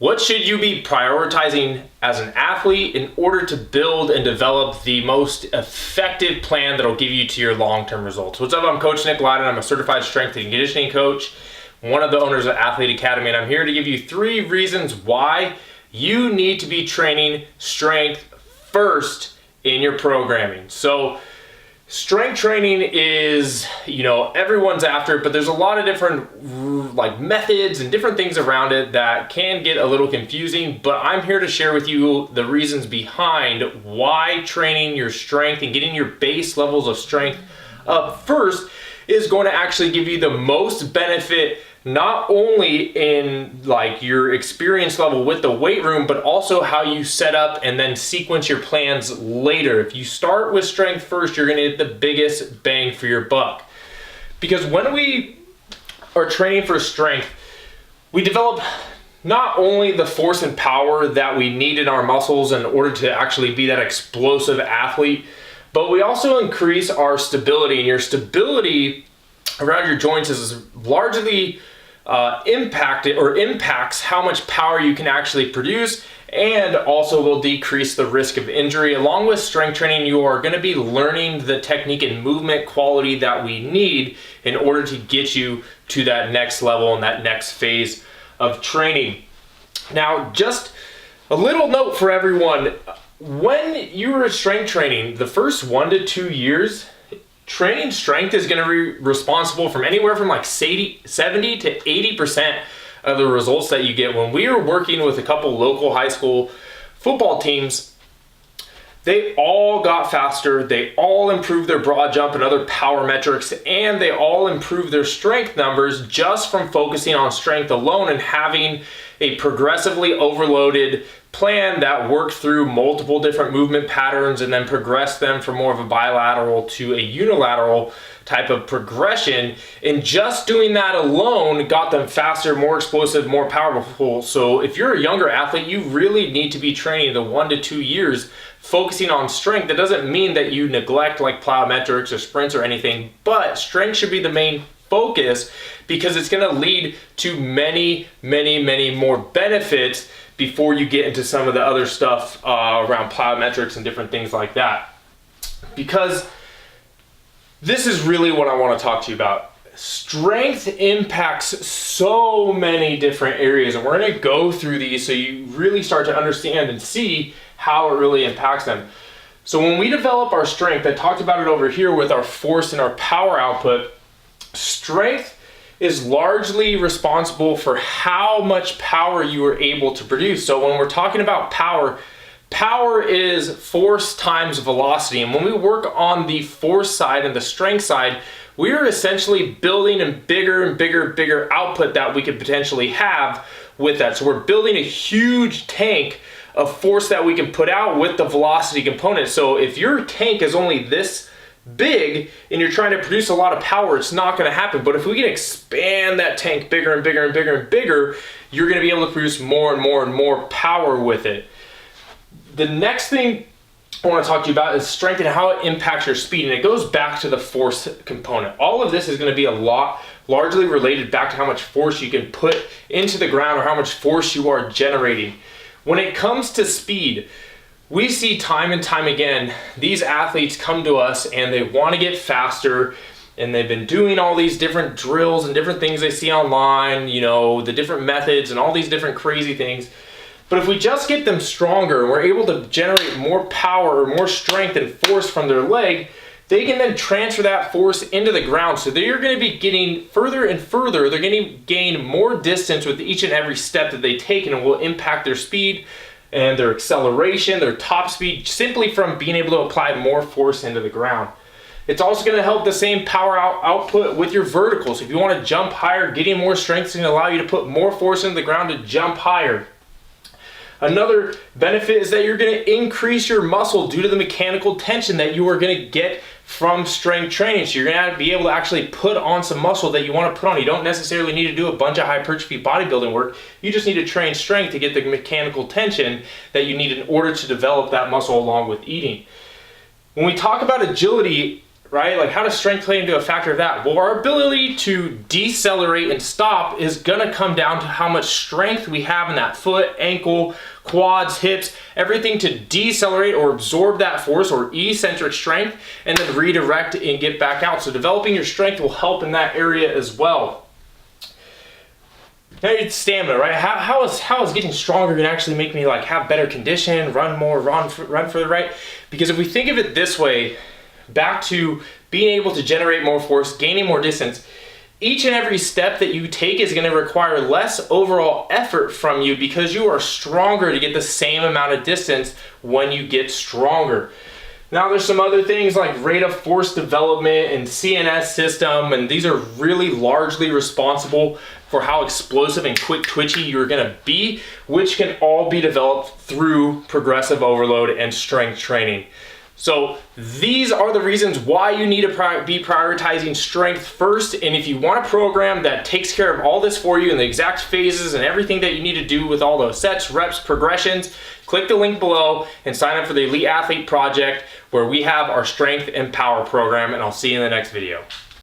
What should you be prioritizing as an athlete in order to build and develop the most effective plan that'll give you to your long-term results? What's up? I'm Coach Nick Lyden. I'm a certified strength and conditioning coach, one of the owners of Athlete Academy, and I'm here to give you 3 reasons why you need to be training strength first in your programming. So strength training is, everyone's after it, but there's a lot of different methods and different things around it that can get a little confusing, but I'm here to share with you the reasons behind why training your strength and getting your base levels of strength up first is going to actually give you the most benefit, not only in your experience level with the weight room, but also how you set up and then sequence your plans later. If you start with strength first, you're going to get the biggest bang for your buck. Because when we are training for strength, we develop not only the force and power that we need in our muscles in order to actually be that explosive athlete, but we also increase our stability, and your stability around your joints is largely impacts how much power you can actually produce, and also will decrease the risk of injury. Along with strength training, you are going to be learning the technique and movement quality that we need in order to get you to that next level and that next phase of training. Now, just a little note for everyone: when you're strength training, the first 1 to 2 years, training strength is going to be responsible from anywhere from 70 to 80% of the results that you get. When we were working with a couple local high school football teams, they all got faster, they all improved their broad jump and other power metrics, and they all improved their strength numbers just from focusing on strength alone and having a progressively overloaded plan that worked through multiple different movement patterns and then progressed them from more of a bilateral to a unilateral type of progression. And just doing that alone got them faster, more explosive, more powerful. So if you're a younger athlete, you really need to be training the 1 to 2 years focusing on strength. That doesn't mean that you neglect plyometrics or sprints or anything, but strength should be the main focus, because it's going to lead to many more benefits before you get into some of the other stuff around plyometrics and different things like that. Because this is really what I want to talk to you about. Strength impacts so many different areas, and we're going to go through these so you really start to understand and see how it really impacts them. So when we develop our strength, I talked about it over here with our force and our power output. Strength is largely responsible for how much power you are able to produce. So when we're talking about power, power is force times velocity. And when we work on the force side and the strength side, we are essentially building a bigger output that we could potentially have with that. So we're building a huge tank of force that we can put out with the velocity component. So if your tank is only this big and you're trying to produce a lot of power, it's not going to happen. But if we can expand that tank bigger and bigger, you're going to be able to produce more and more power with it. The next thing I want to talk to you about is strength and how it impacts your speed, and it goes back to the force component. All of this is going to be largely related back to how much force you can put into the ground or how much force you are generating. When it comes to speed, we see time and time again, these athletes come to us and they want to get faster, and they've been doing all these different drills and different things they see online, the different methods and all these different crazy things. But if we just get them stronger and we're able to generate more power or more strength and force from their leg, they can then transfer that force into the ground. So they're going to be getting further and further. They're going to gain more distance with each and every step that they take, and it will impact their speed and their acceleration, their top speed, simply from being able to apply more force into the ground. It's also going to help the same power output with your verticals. If you want to jump higher, getting more strength is going to allow you to put more force into the ground to jump higher. Another benefit is that you're going to increase your muscle due to the mechanical tension that you are going to get from strength training. So you're going to be able to actually put on some muscle that you want to put on. You don't necessarily need to do a bunch of hypertrophy bodybuilding work. You just need to train strength to get the mechanical tension that you need in order to develop that muscle along with eating. When we talk about agility, right? Like, how does strength play into a factor of that? Well, our ability to decelerate and stop is gonna come down to how much strength we have in that foot, ankle, quads, hips, everything to decelerate or absorb that force, or eccentric strength, and then redirect and get back out. So developing your strength will help in that area as well. Now it's stamina, right? How is getting stronger gonna actually make me like have better condition, run more, run further, right? Because if we think of it this way, back to being able to generate more force, gaining more distance, each and every step that you take is going to require less overall effort from you because you are stronger to get the same amount of distance when you get stronger. Now there's some other things like rate of force development and CNS system, and these are really largely responsible for how explosive and quick twitchy you're gonna be, which can all be developed through progressive overload and strength training. So these are the reasons why you need to be prioritizing strength first. And if you want a program that takes care of all this for you and the exact phases and everything that you need to do with all those sets, reps, progressions, click the link below and sign up for the Elite Athlete Project, where we have our strength and power program. And I'll see you in the next video.